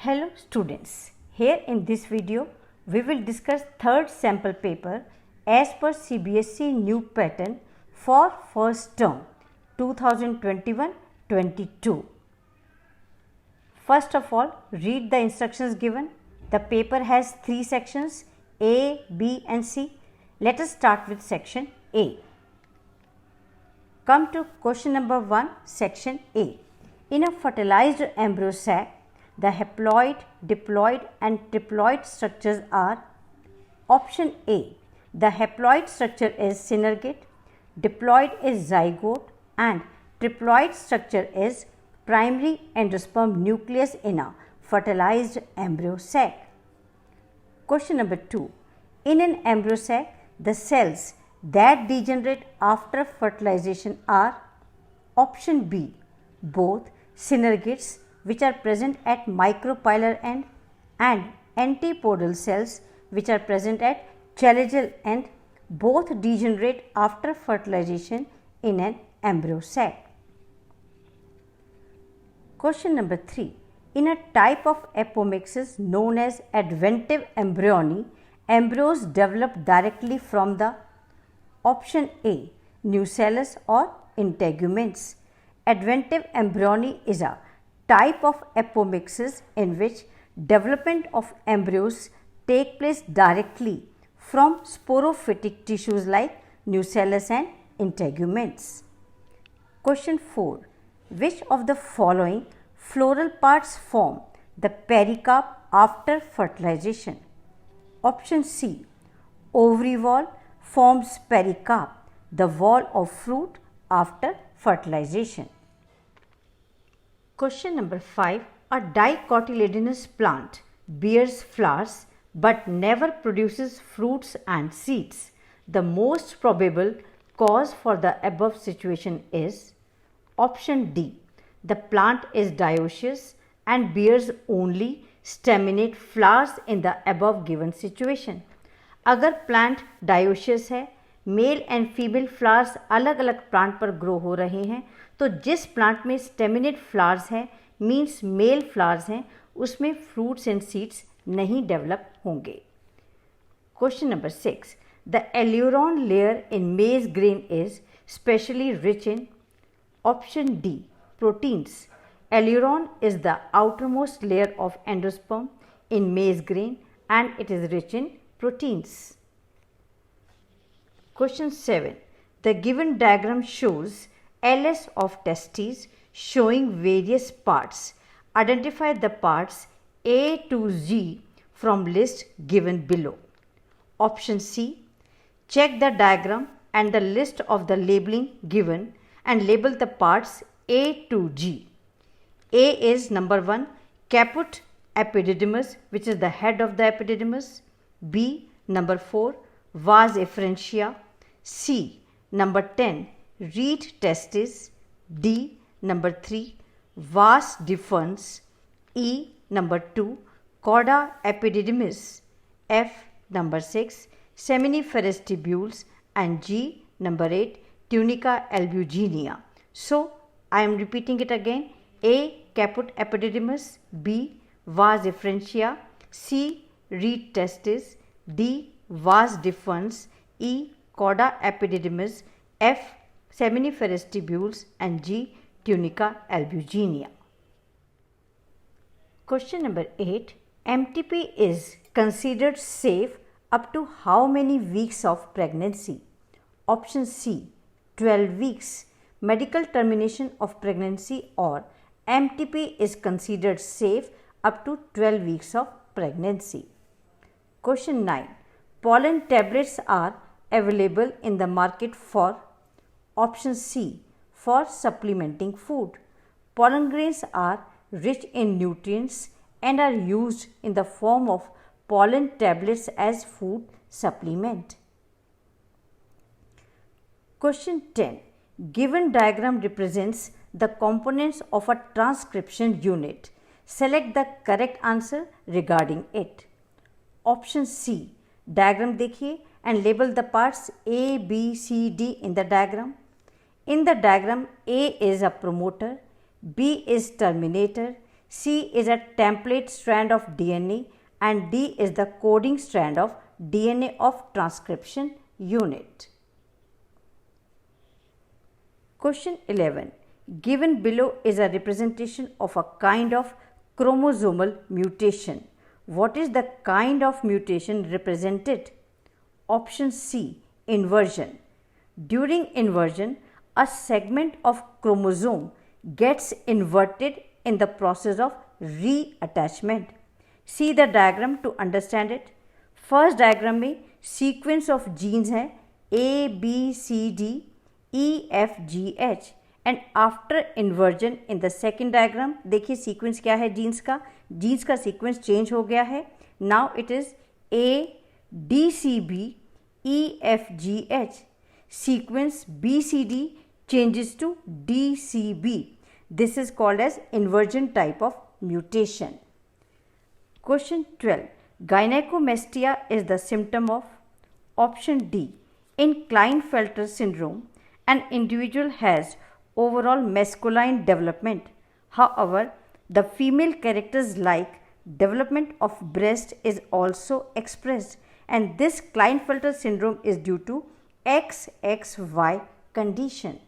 Hello students, here in this video we will discuss third sample paper as per CBSE new pattern for first term 2021-22. First of all, read the instructions given. The paper has 3 sections A, B and C. Let us start with section A. Come to question number 1, section A. In a fertilized embryo sac, the haploid, diploid and triploid structures are: option A, the haploid structure is synergate, diploid is zygote and triploid structure is primary endosperm nucleus in a fertilized embryo sac. Question number 2. In an embryo sac, the cells that degenerate after fertilization are: option B, both synergates which are present at micropylar end and antipodal cells which are present at chalazial end, both degenerate after fertilization in an embryo sac. Question number 3. In a type of apomixis known as adventive embryony, embryos develop directly from the: option A, nucellus or integuments. Adventive embryony is a type of apomixis in which development of embryos take place directly from sporophytic tissues like nucellus and integuments. Question 4. Which of the following floral parts form the pericarp after fertilization? Option C, ovary wall forms pericarp, the wall of fruit after fertilization. Question number 5. A dicotyledonous plant bears flowers but never produces fruits and seeds. The most probable cause for the above situation is: option D, the plant is dioecious and bears only staminate flowers in the above given situation. अगर plant dioecious है, male and female flowers अलग अलग plant पर grow हो रहे हैं, तो जिस प्लांट में स्टेमिनेट फ्लावर्स हैं मीन्स मेल फ्लावर्स हैं, उसमें फ्रूट्स एंड सीड्स नहीं डेवलप होंगे. Question number 6. The aleurone layer in मेज grain is specially rich in: option D, proteins. Aileron is the outermost layer of endosperm in maize grain and it is rich in proteins. Question 7. The given diagram shows LS of testes showing various parts. Identify the parts A to G from list given below. Option C. Check the diagram and the list of the labeling given and label the parts A to G. A is number 1, caput epididymis, which is the head of the epididymis. B, number 4, vas efferentia. C, number 10, reed testis. D, number 3, vas deferens. E, number 2, cauda epididymis. F, number 6, seminiferous tubules. And G, number 8, tunica albuginea. So, I am repeating it again. A, caput epididymis. B, vas efferentia. C, reed testis. D, vas deferens. E, cauda epididymis. F, seminiferous tubules. And G, tunica albuginea. Question number 8. MTP is considered safe up to how many weeks of pregnancy? Option C, 12 weeks. Medical termination of pregnancy or MTP is considered safe up to 12 weeks of pregnancy. Question 9. Pollen tablets are available in the market for: option C, for supplementing food. Pollen grains are rich in nutrients and are used in the form of pollen tablets as food supplement. Question 10. Given diagram represents the components of a transcription unit. Select the correct answer regarding it. Option C. Diagram देखिए and label the parts A, B, C, D in the diagram. In the diagram, A is a promoter, B is terminator, C is a template strand of DNA, and D is the coding strand of DNA of transcription unit. Question 11. Given below is a representation of a kind of chromosomal mutation. What is the kind of mutation represented? Option C, inversion. During inversion, a segment of chromosome gets inverted in the process of reattachment. See the diagram to understand it. First diagram में sequence of genes है A, B, C, D, E, F, G, H, and after inversion in the second diagram देखिए sequence क्या है genes का sequence change हो गया है. Now it is A, D, C, B, E, F, G, H. Sequence B, C, D changes to D, C, B. This is called as inversion type of mutation. Question 12. Gynecomastia is the symptom of option D. In Klinefelter syndrome, an individual has overall masculine development. However, the female characters like development of breast is also expressed, and this Klinefelter syndrome is due to XXY condition.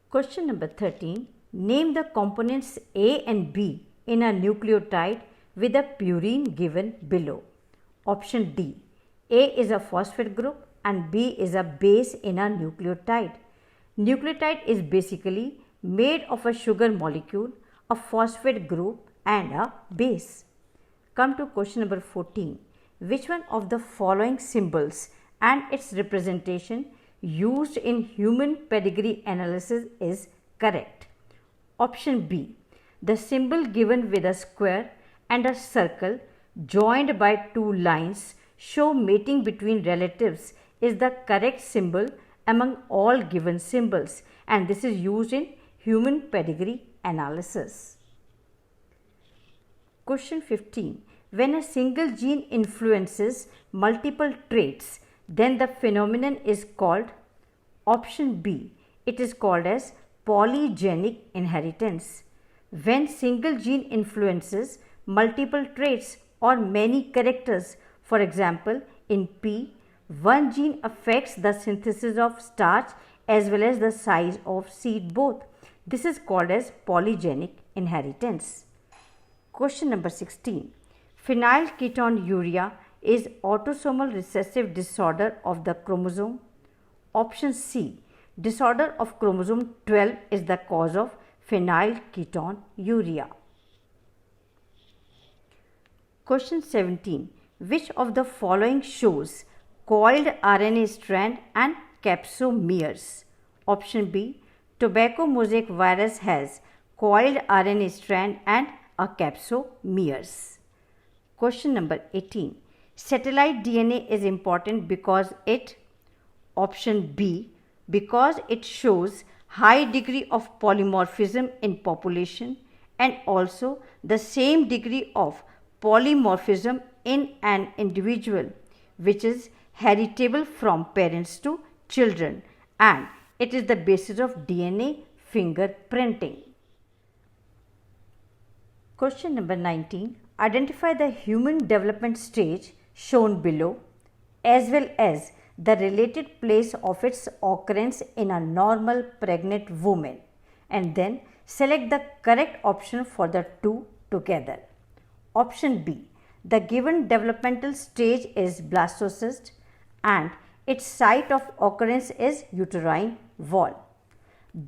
Question number 13. Name the components A and B in a nucleotide with a purine given below. Option D. A is a phosphate group and B is a base in a nucleotide. Nucleotide is basically made of a sugar molecule, a phosphate group and a base. Come to question number 14. Which one of the following symbols and its representation used in human pedigree analysis is correct? Option B. The symbol given with a square and a circle joined by two lines show mating between relatives is the correct symbol among all given symbols, and this is used in human pedigree analysis. Question 15. When a single gene influences multiple traits, then the phenomenon is called option B. It is called as polygenic inheritance. When single gene influences multiple traits or many characters, for example, in P, one gene affects the synthesis of starch as well as the size of seed both. This is called as polygenic inheritance. Question number 16. Phenylketonuria is autosomal recessive disorder of the chromosome. Option C. Disorder of chromosome 12 is the cause of phenylketonuria. Question 17. Which of the following shows coiled RNA strand and capsomeres? Option B. Tobacco mosaic virus has coiled RNA strand and a capsomeres. Question number 18. Satellite DNA is important because it, option B, because it shows high degree of polymorphism in population and also the same degree of polymorphism in an individual, which is heritable from parents to children, and it is the basis of DNA fingerprinting. Question number 19. Identify the human development stage shown below as well as the related place of its occurrence in a normal pregnant woman, and then select the correct option for the two together. Option B. The given developmental stage is blastocyst and its site of occurrence is uterine wall.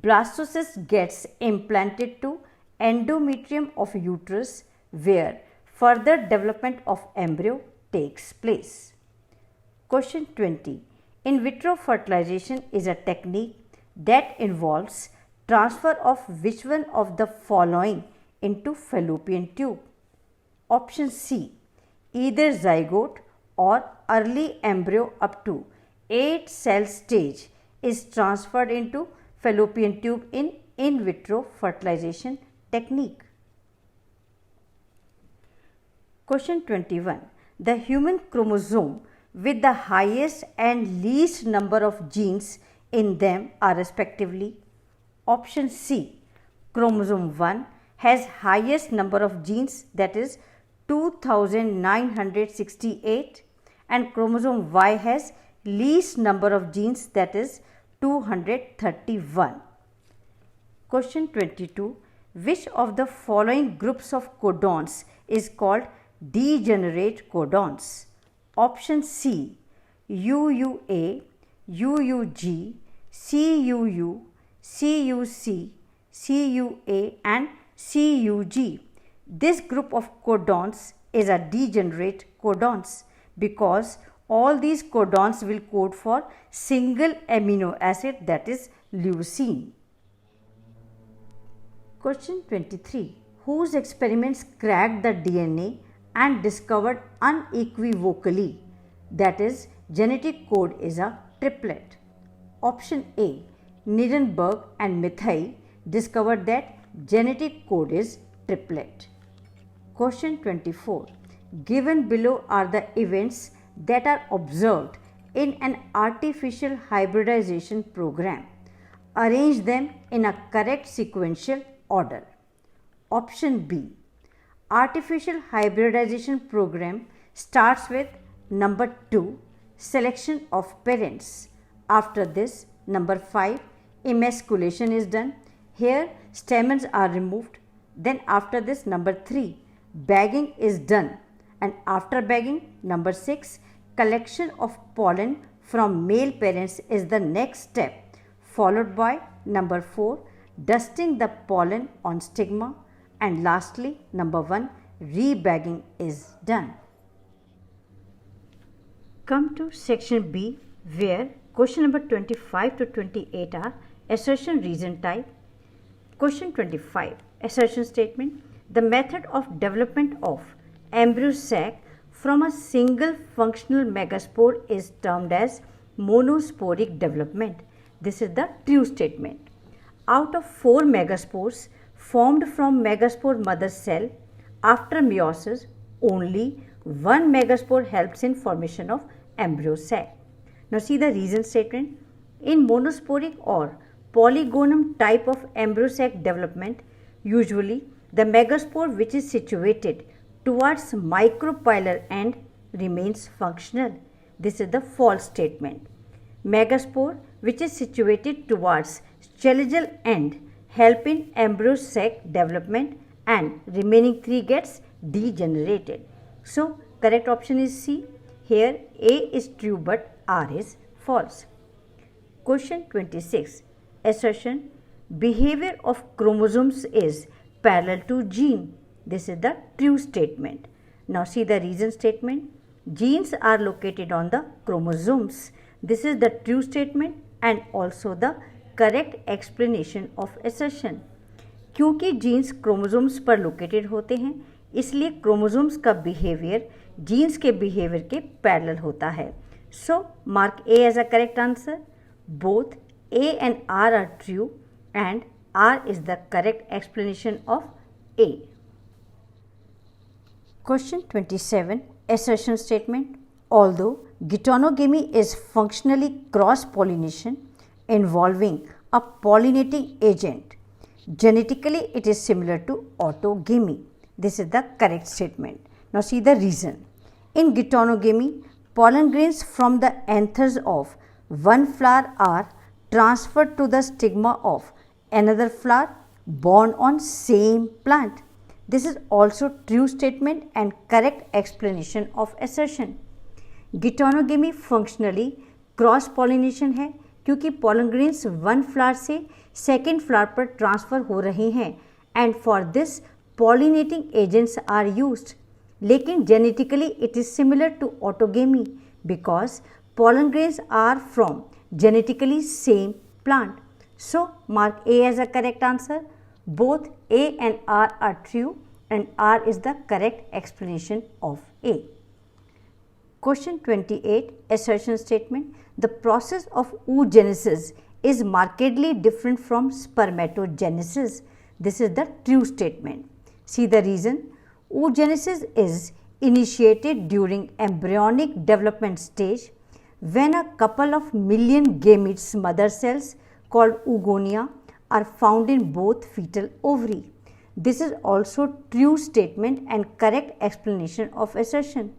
Blastocyst gets implanted to endometrium of uterus where further development of embryo takes place. Question 20. In vitro fertilization is a technique that involves transfer of which one of the following into fallopian tube? Option C. Either zygote or early embryo up to 8 cell stage is transferred into fallopian tube in vitro fertilization technique. Question 21. The human chromosome with the highest and least number of genes in them are respectively option C. Chromosome 1 has highest number of genes, that is 2968, and chromosome Y has least number of genes, that is 231. Question 22. Which of the following groups of codons is called degenerate codons? Option C, UUA, UUG, CUU, CUC, CUA and CUG. This group of codons is a degenerate codons because all these codons will code for single amino acid, that is leucine. Question 23. Whose experiments cracked the DNA and discovered unequivocally that is genetic code is a triplet? Option A, Nirenberg and Mithai discovered that genetic code is triplet. Question 24. Given below are the events that are observed in an artificial hybridization program. Arrange them in a correct sequential order. Option B. Artificial hybridization program starts with number 2, selection of parents. After this, number 5, emasculation is done. Here stamens are removed. Then after this, number 3, bagging is done. And after bagging, number 6, collection of pollen from male parents is the next step, followed by number 4, dusting the pollen on stigma, and lastly number 1, rebagging is done. Come to section B, where question number 25 to 28 are assertion reason type. Question 25, assertion statement. The method of development of embryo sac from a single functional megaspore is termed as monosporic development. This is the true statement. Out of 4 megaspores formed from megaspore mother cell after meiosis, only 1 megaspore helps in formation of embryo sac. Now see the reason statement. In monosporic or polygonum type of embryo sac development, usually the megaspore which is situated towards micropylar end remains functional. This is the false statement. Megaspore which is situated towards chalazial end help in embryo sac development and remaining 3 gets degenerated. So correct option is C. Here A is true but R is false. Question 26. Assertion. Behavior of chromosomes is parallel to gene. This is the true statement. Now see the reason statement. Genes are located on the chromosomes. This is the true statement and also the correct explanation of assertion. क्योंकि genes chromosomes पर located होते हैं, इसलिए chromosomes का behaviour genes के behaviour के parallel होता है. So mark A as a correct answer. Both A and R true and R is the correct explanation of A. Question 27. Assertion statement. Although geitonogamy is functionally cross-pollination involving a pollinating agent, genetically it is similar to autogamy. This is the correct statement. Now see the reason. In geitonogamy, pollen grains from the anthers of one flower are transferred to the stigma of another flower born on same plant. This is also true statement and correct explanation of assertion. Geitonogamy functionally cross pollination है क्योंकि pollen grains one flower से second flower पर transfer हो रहे हैं and for this pollinating agents are used. लेकिन genetically it is similar to autogamy because pollen grains are from genetically same plant. So mark A as a correct answer. Both A and R are true and R is the correct explanation of A. Question 28. Assertion statement. The process of oogenesis is markedly different from spermatogenesis. This is the true statement. See the reason. Oogenesis is initiated during embryonic development stage when a couple of million gametes mother cells called oogonia are found in both fetal ovary. This is also true statement and correct explanation of assertion.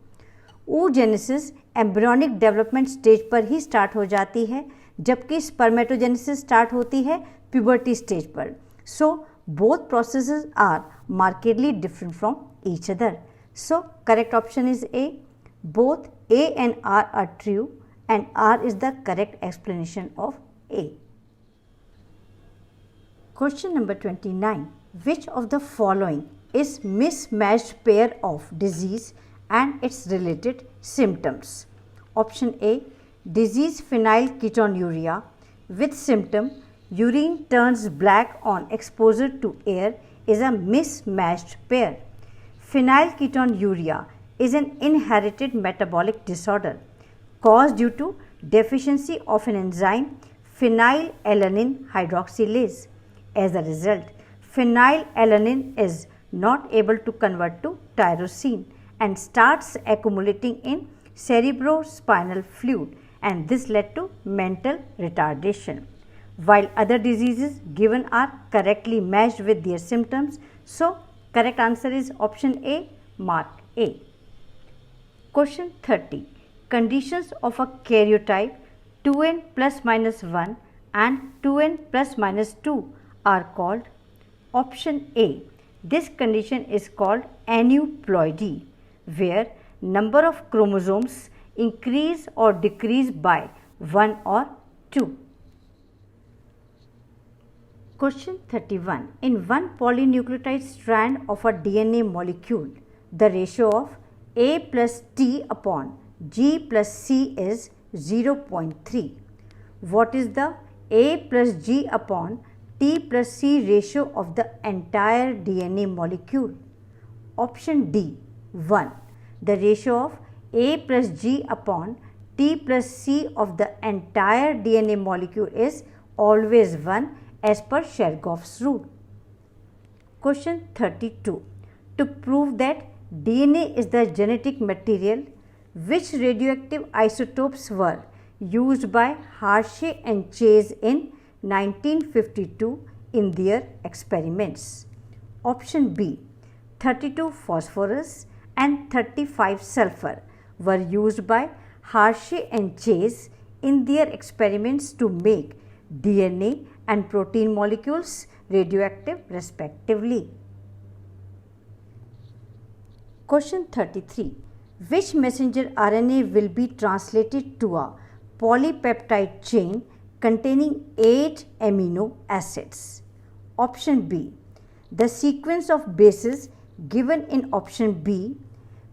oogenesis embryonic development stage पर ही start हो जाती है, जबकि spermatogenesis start होती है puberty stage पर. So both processes are markedly different from each other. So correct option is A. Both A and R are true and R is the correct explanation of A. Question number 29. Which of the following is mismatched pair of disease and its related symptoms? Option A. Disease phenylketonuria with symptom urine turns black on exposure to air is a mismatched pair. Phenylketonuria is an inherited metabolic disorder caused due to deficiency of an enzyme phenylalanine hydroxylase. As a result, phenylalanine is not able to convert to tyrosine and starts accumulating in cerebrospinal fluid, and this led to mental retardation. While other diseases given are correctly matched with their symptoms, so correct answer is option A, mark A. Question 30. Conditions of a karyotype 2n plus minus 1 and 2n plus minus 2 are called. Option A. This condition is called aneuploidy, where number of chromosomes increase or decrease by 1 or 2. Question 31. In one polynucleotide strand of a DNA molecule, the ratio of A plus T upon G plus C is 0.3. What is the A plus G upon T plus C ratio of the entire DNA molecule? Option D, 1. The ratio of A plus G upon T plus C of the entire DNA molecule is always 1 as per Chergaff's rule. Question 32. To prove that DNA is the genetic material, which radioactive isotopes were used by Hershey and Chase in 1952 in their experiments? Option B. 32 phosphorus and 35 sulfur were used by Hershey and Chase in their experiments to make DNA and protein molecules radioactive respectively. Question 33. Which messenger RNA will be translated to a polypeptide chain containing 8 amino acids? Option B. The sequence of bases given in option B,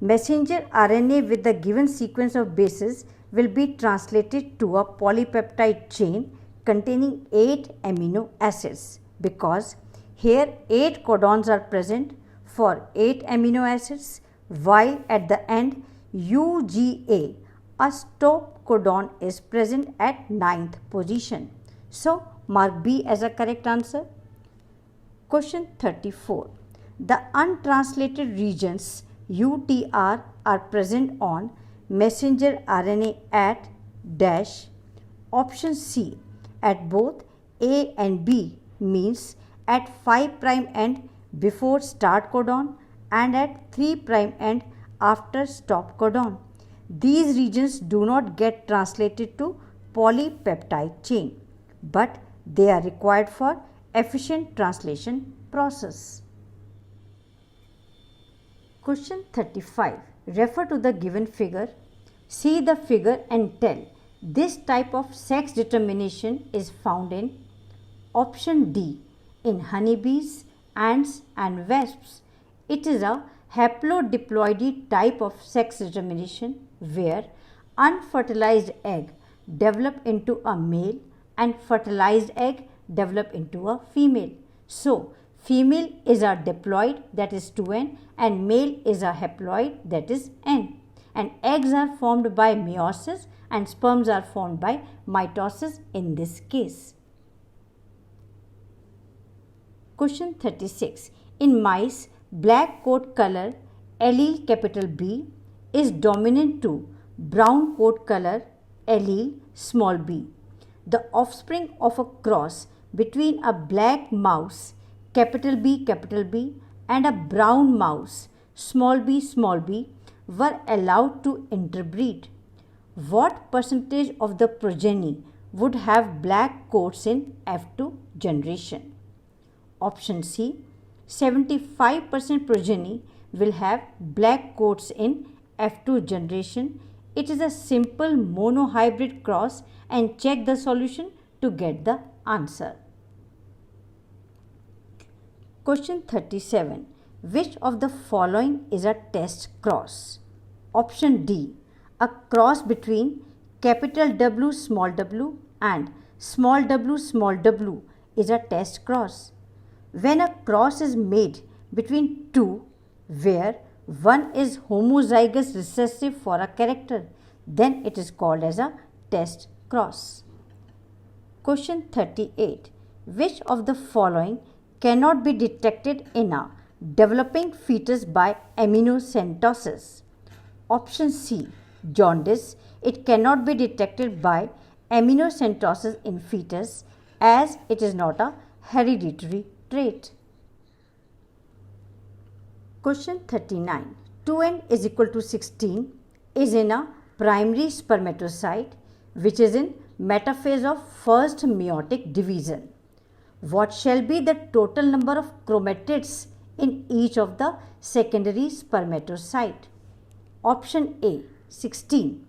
messenger RNA with the given sequence of bases will be translated to a polypeptide chain containing 8 amino acids, because here 8 codons are present for 8 amino acids, while at the end UGA, a stop codon, is present at 9th position. So mark B as a correct answer. Question 34. The untranslated regions UTR are present on messenger RNA at dash. Option C, at both A and B, means at 5 prime end before start codon and at 3 prime end after stop codon. These regions do not get translated to polypeptide chain, but they are required for efficient translation process. Question 35. Refer to the given figure. See the figure and tell this type of sex determination is found in option D, in honeybees, ants and wasps. It is a haplodiploidy type of sex determination where unfertilized egg develop into a male and fertilized egg develop into a female. So, female is a diploid, that is 2n, and male is a haploid, that is n. And eggs are formed by meiosis and sperms are formed by mitosis in this case. Question 36. In mice, black coat color allele capital B is dominant to brown coat color allele small b. The offspring of a cross between a black mouse capital B, and a brown mouse, small b, were allowed to interbreed, what percentage of the progeny would have black coats in F2 generation? Option C, 75% progeny will have black coats in F2 generation. It is a simple monohybrid cross, and check the solution to get the answer. Question 37. Which of the following is a test cross? Option D, a cross between capital W and small w is a test cross. When a cross is made between two where one is homozygous recessive for a character, then it is called as a test cross. Question 38. Which of the following cannot be detected in a developing fetus by amniocentesis? Option C, jaundice. It cannot be detected by amniocentesis in fetus as it is not a hereditary trait. Question 39. 2n is equal to 16 is in a primary spermatocyte which is in metaphase of first meiotic division. What shall be the total number of chromatids in each of the secondary spermatocyte? Option A, 16.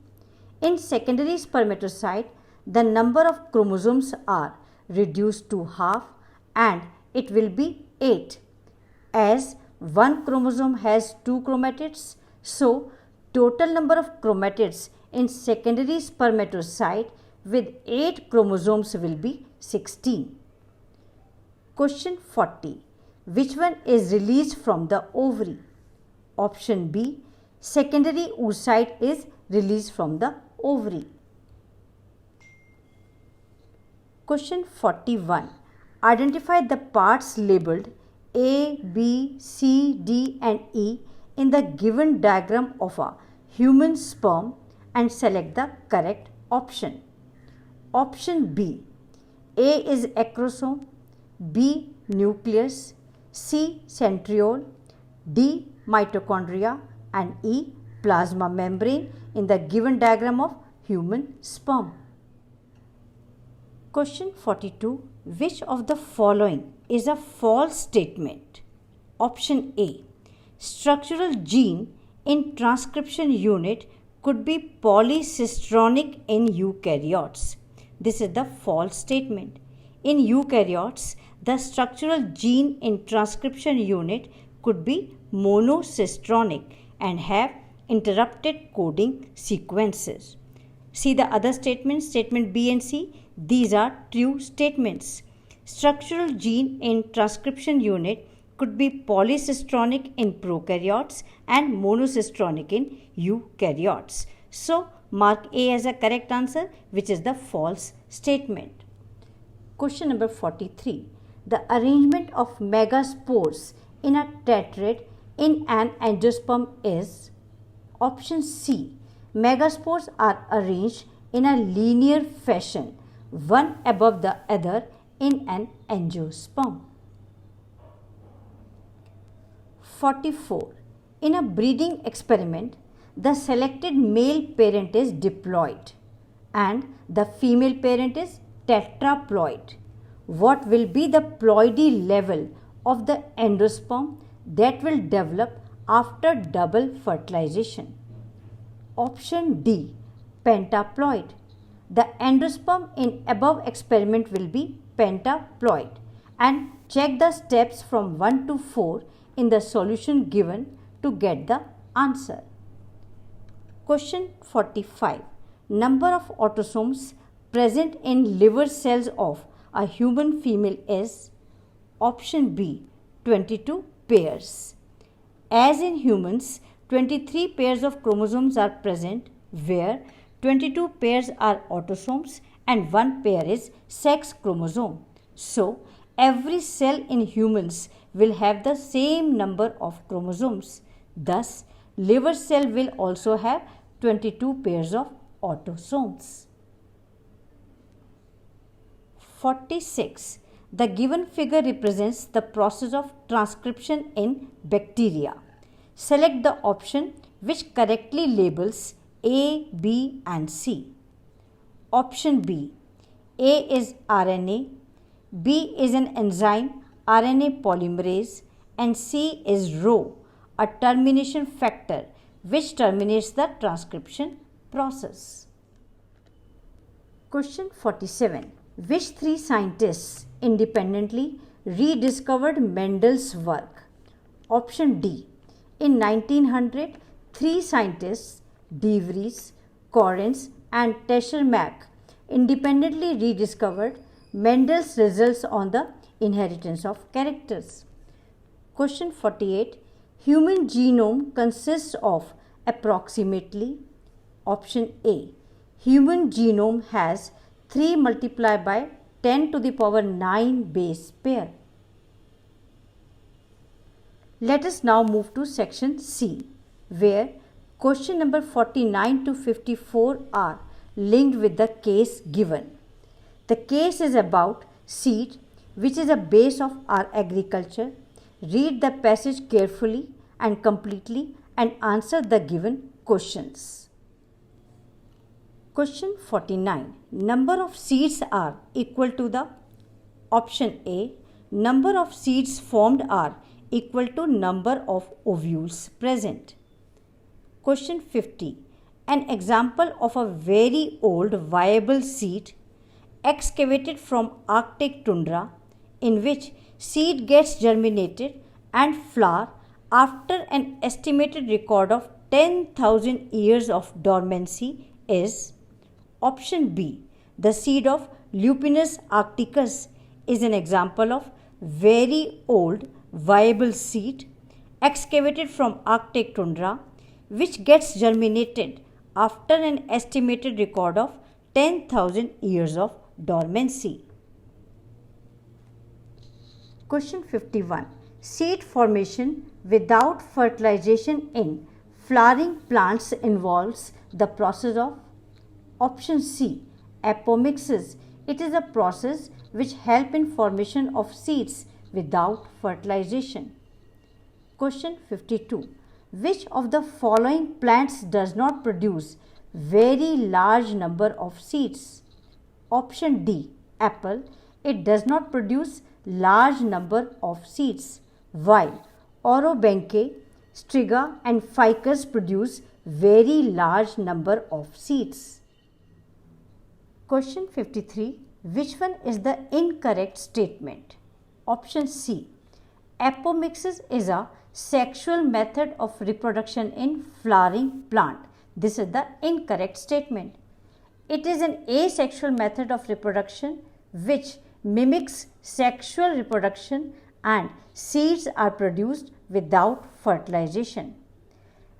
In secondary spermatocyte, the number of chromosomes are reduced to half and it will be 8. As one chromosome has 2 chromatids, so total number of chromatids in secondary spermatocyte with 8 chromosomes will be 16. Question 40. Which one is released from the ovary? Option B, secondary oocyte is released from the ovary. Question 41. Identify the parts labeled A, B, C, D and E in the given diagram of a human sperm and select the correct option. Option B. A is acrosome, B nucleus, C centriole, D mitochondria and E plasma membrane in the given diagram of human sperm. Question 42. Which of the following is a false statement? Option A. Structural gene in transcription unit could be polycistronic in eukaryotes. This is the false statement. In eukaryotes, the structural gene in transcription unit could be monocistronic and have interrupted coding sequences. See the other statements, statement B and C. These are true statements. Structural gene in transcription unit could be polycistronic in prokaryotes and monocistronic in eukaryotes. So, mark A as a correct answer, which is the false statement. Question number 43. The arrangement of megaspores in a tetrad in an angiosperm is? Option C. Megaspores are arranged in a linear fashion, one above the other in an angiosperm. 44. In a breeding experiment, the selected male parent is diploid and the female parent is tetraploid. What will be the ploidy level of the endosperm that will develop after double fertilization? Option D, pentaploid. The endosperm in above experiment will be pentaploid, and check the steps from 1 to 4 in the solution given to get the answer. Question 45. Number of autosomes present in liver cells of a human female is? Option B, 22 pairs. As in humans, 23 pairs of chromosomes are present, where 22 pairs are autosomes and 1 pair is sex chromosome. So, every cell in humans will have the same number of chromosomes. Thus, liver cell will also have 22 pairs of autosomes. 46. The given figure represents the process of transcription in bacteria. Select the option which correctly labels A, B and C. Option B. A is RNA, B is an enzyme RNA polymerase and C is Rho, a termination factor which terminates the transcription process. Question 47. Which three scientists independently rediscovered Mendel's work? Option D. In 1900, three scientists, De Vries, Correns and Teschermack, independently rediscovered Mendel's results on the inheritance of characters. Question 48. Human genome consists of approximately. Option A. Human genome has 3 multiplied by 10 to the power 9 base pair. Let us now move to section C, where question number 49 to 54 are linked with the case given. The case is about seed, which is a base of our agriculture. Read the passage carefully and completely and answer the given questions. Question 49. Number of seeds are equal to the option A. Number of seeds formed are equal to number of ovules present. Question 50. An example of a very old viable seed excavated from Arctic tundra in which seed gets germinated and flower after an estimated record of 10,000 years of dormancy is option B. The seed of Lupinus arcticus is an example of very old viable seed excavated from Arctic tundra which gets germinated after an estimated record of 10,000 years of dormancy. Question 51. Seed formation without fertilization in flowering plants involves the process of option C. Apomixis. It is a process which helps in formation of seeds without fertilization. Question 52. Which of the following plants does not produce very large number of seeds? Option D. Apple. It does not produce large number of seeds, while Orobanche, Striga and Ficus produce very large number of seeds. Question 53. Which one is the incorrect statement? Option C. Apomixis is a sexual method of reproduction in flowering plant. This is the incorrect statement. It is an asexual method of reproduction which mimics sexual reproduction and seeds are produced without fertilization.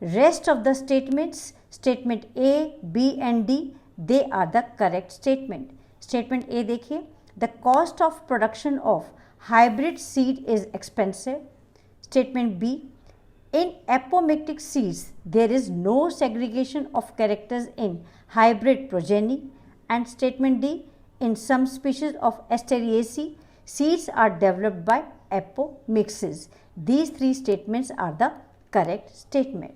Rest of the statements, statement A, B and D, they are the correct statement. Statement A देखिए, the cost of production of hybrid seed is expensive. Statement B, in apomictic seeds there is no segregation of characters in hybrid progeny. And statement D, in some species of Asteraceae, seeds are developed by apomixis. These three statements are the correct statement.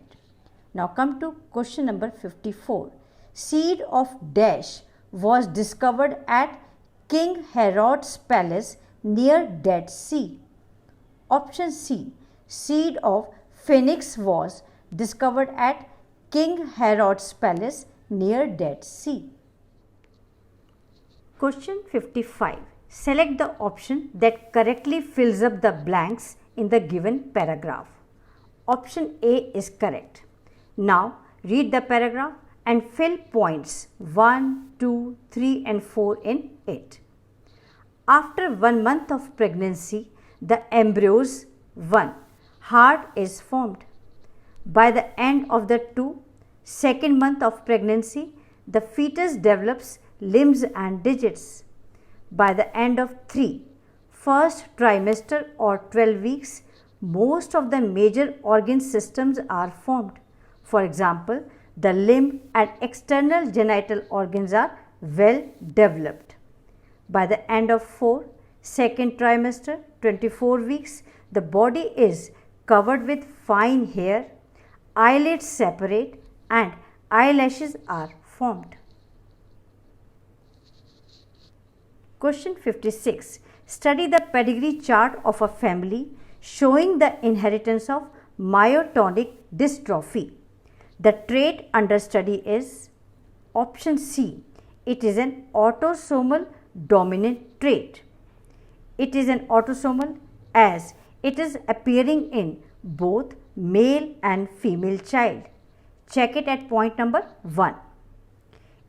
Now come to question number 54. Seed of dash was discovered at King Herod's palace near Dead Sea. Option C. Seed of phoenix was discovered at King Herod's palace near Dead Sea. Question 55. Select the option that correctly fills up the blanks in the given paragraph. Option A is correct. Now read the paragraph and fill points 1, 2, 3 and 4 in it. After 1 month of pregnancy, the embryo's 1 heart is formed. By the end of the second month of pregnancy, the fetus develops limbs and digits. By the end of first trimester or 12 weeks, most of the major organ systems are formed. For example, the limb and external genital organs are well developed. By the end of Second trimester, 24 weeks, the body is covered with fine hair, eyelids separate and eyelashes are formed. Question 56. Study the pedigree chart of a family showing the inheritance of myotonic dystrophy. The trait under study is option C. It is an autosomal dominant trait. It is an autosomal as it is appearing in both male and female child. Check it at point number 1.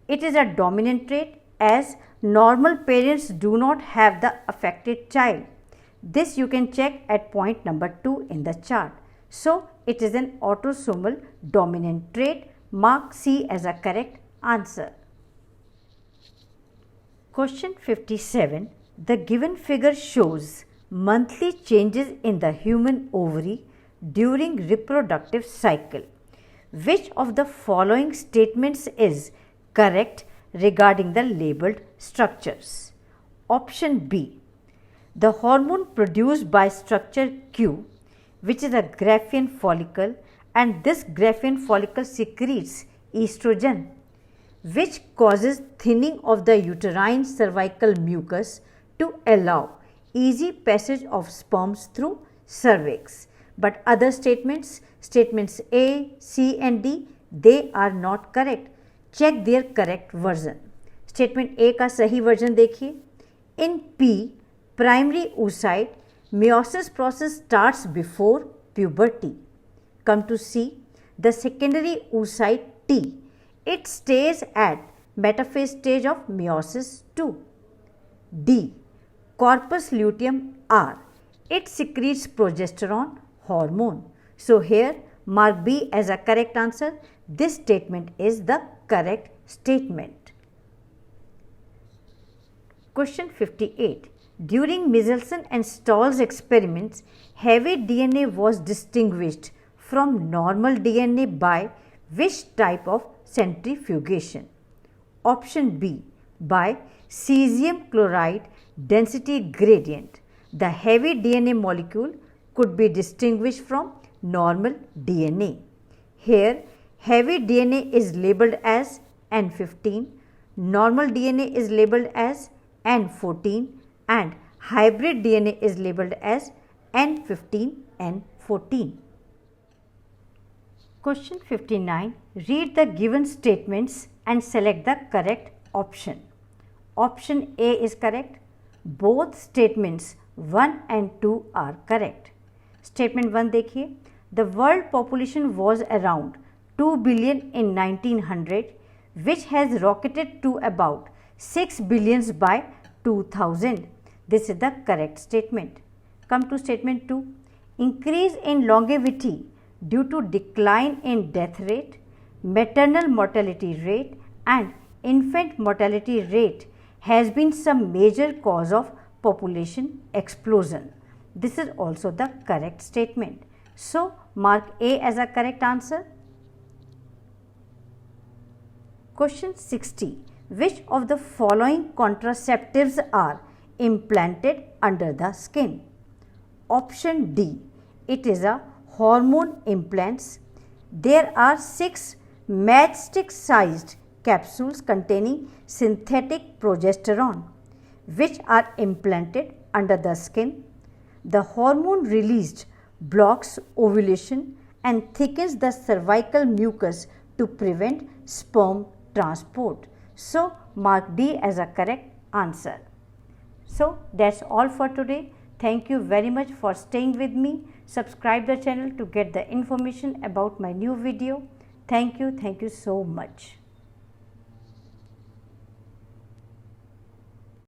It is a dominant trait as normal parents do not have the affected child. This you can check at point number 2 in the chart. So, it is an autosomal dominant trait. Mark C as a correct answer. Question 57. The given figure shows monthly changes in the human ovary during reproductive cycle. Which of the following statements is correct regarding the labeled structures? Option B. The hormone produced by structure Q, which is a Graafian follicle, and this Graafian follicle secretes estrogen, which causes thinning of the uterine cervical mucus to allow easy passage of sperms through cervix. But other statements A, C and D, they are not correct. Check their correct version. Statement A का सही version देखिए. In P, primary oocyte, meiosis process starts before puberty. Come to C, the secondary oocyte T, it stays at metaphase stage of meiosis 2. D, corpus luteum R, it secretes progesterone hormone. So here mark B as a correct answer. This statement is the correct statement. Question 58. During Michelson and Stahl's experiments, heavy DNA was distinguished from normal DNA by which type of centrifugation? Option B, by cesium chloride density gradient. The heavy DNA molecule could be distinguished from normal DNA. Here, heavy DNA is labeled as N15, normal DNA is labeled as N14 and hybrid DNA is labeled as N15, N14. Question 59. Read the given statements and select the correct option. Option A is correct. Both statements 1 and 2 are correct. Statement 1 देखिए. The world population was around 2 billion in 1900, which has rocketed to about 6 billions by 2000. This is the correct statement. Come to statement 2. Increase in longevity due to decline in death rate, maternal mortality rate and infant mortality rate has been some major cause of population explosion. This is also the correct statement. So, mark A as a correct answer. Question 60. Which of the following contraceptives are implanted under the skin? Option D. It is a hormone implants. There are 6 matchstick sized capsules containing synthetic progesterone which are implanted under the skin. The hormone released blocks ovulation and thickens the cervical mucus to prevent sperm transport. So, mark D as a correct answer. So, that's all for today. Thank you very much for staying with me. Subscribe the channel to get the information about my new video. Thank you so much.